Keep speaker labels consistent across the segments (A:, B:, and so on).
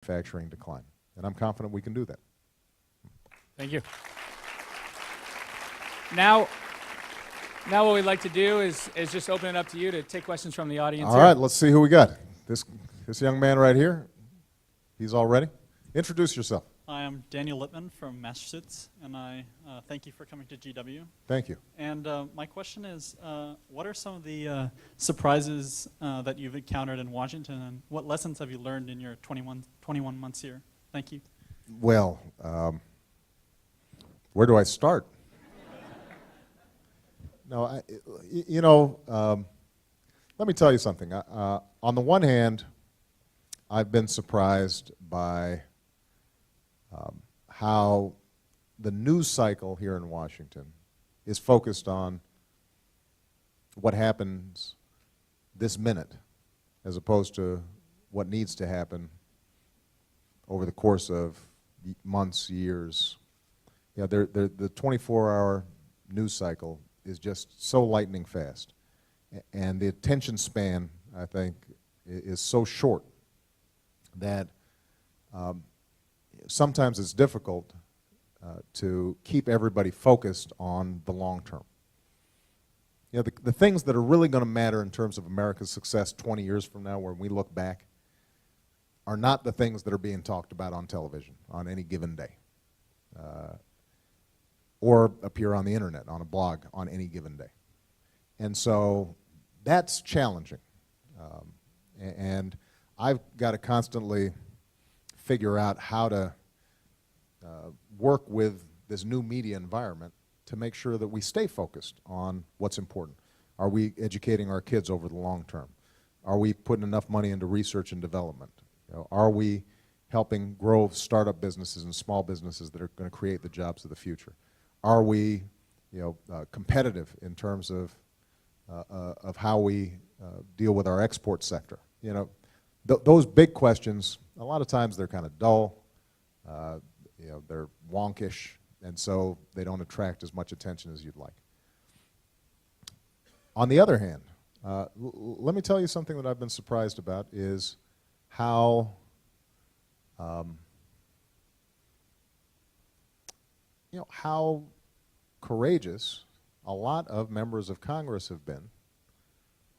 A: manufacturing decline. And I'm confident we can do that.
B: Thank you. Now what we'd like to do is just open it up to you to take questions from the audience.
A: All right, let's see who we got. This young man right here, he's all ready. Introduce yourself.
C: Hi, I'm Daniel Lippman from Massachusetts, and I thank you for coming to GW.
A: Thank you.
C: And my question is, what are some of the surprises that you've encountered in Washington, and what lessons have you learned in your 21 months here? Thank you.
A: Well, where do I start? No, let me tell you something. On the one hand, I've been surprised by how the news cycle here in Washington is focused on what happens this minute as opposed to what needs to happen over the course of months, years. Yeah, the 24-hour news cycle is just so lightning fast. And the attention span, I think, is so short that sometimes it's difficult to keep everybody focused on the long term. You know, the things that are really going to matter in terms of America's success 20 years from now, when we look back, are not the things that are being talked about on television on any given day, or appear on the internet, on a blog, on any given day. And so that's challenging. And I've got to constantly figure out how to work with this new media environment to make sure that we stay focused on what's important. Are we educating our kids over the long term? Are we putting enough money into research and development? You know, are we helping grow startup businesses and small businesses that are going to create the jobs of the future? Are we, competitive in terms of how we deal with our export sector? You know, those big questions, a lot of times they're kind of dull, they're wonkish, and so they don't attract as much attention as you'd like. On the other hand, let me tell you something that I've been surprised about is how how courageous a lot of members of Congress have been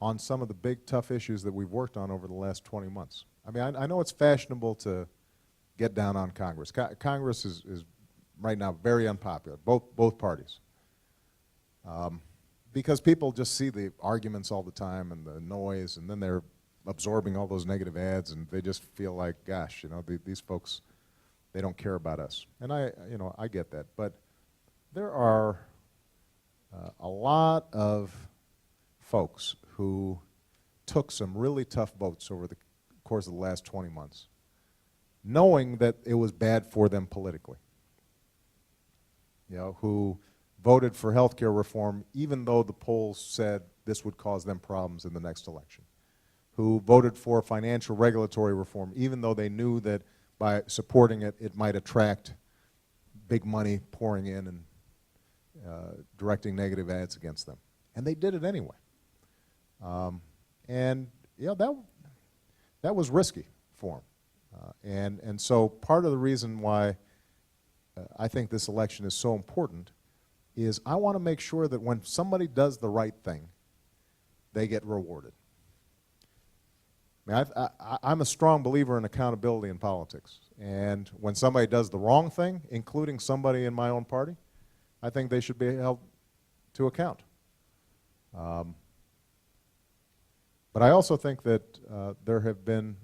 A: on some of the big, tough issues that we've worked on over the last 20 months. I mean, I know it's fashionable to get down on Congress. Congress is right now very unpopular, both parties, because people just see the arguments all the time and the noise, and then they're absorbing all those negative ads, and they just feel like, gosh, these folks, they don't care about us. And I get that, but there are a lot of folks who took some really tough votes over the course of the last 20 months, knowing that it was bad for them politically. Who voted for health care reform even though the polls said this would cause them problems in the next election. Who voted for financial regulatory reform even though they knew that by supporting it, it might attract big money pouring in and directing negative ads against them. And they did it anyway. That was risky for them. And so part of the reason why I think this election is so important is I want to make sure that when somebody does the right thing, they get rewarded. I mean, I'm a strong believer in accountability in politics. And when somebody does the wrong thing, including somebody in my own party, I think they should be held to account. But I also think that there have been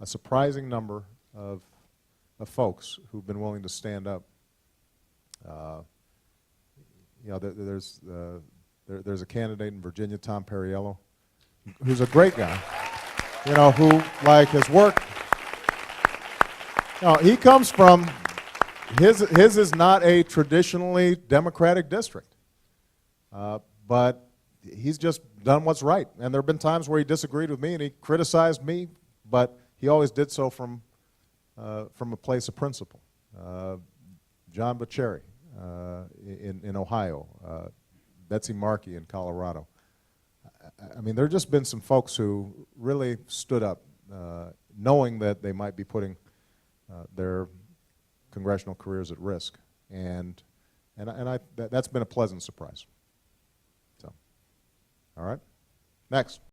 A: a surprising number of folks who've been willing to stand up. There's a candidate in Virginia, Tom Perriello, who's a great guy, who has worked. He comes from, his is not a traditionally Democratic district, but he's just done what's right. And there have been times where he disagreed with me and he criticized me, but he always did so from a place of principle. John Boccieri in Ohio, Betsy Markey in Colorado. I mean, there have just been some folks who really stood up, knowing that they might be putting their congressional careers at risk. That's been a pleasant surprise. So, all right. Next.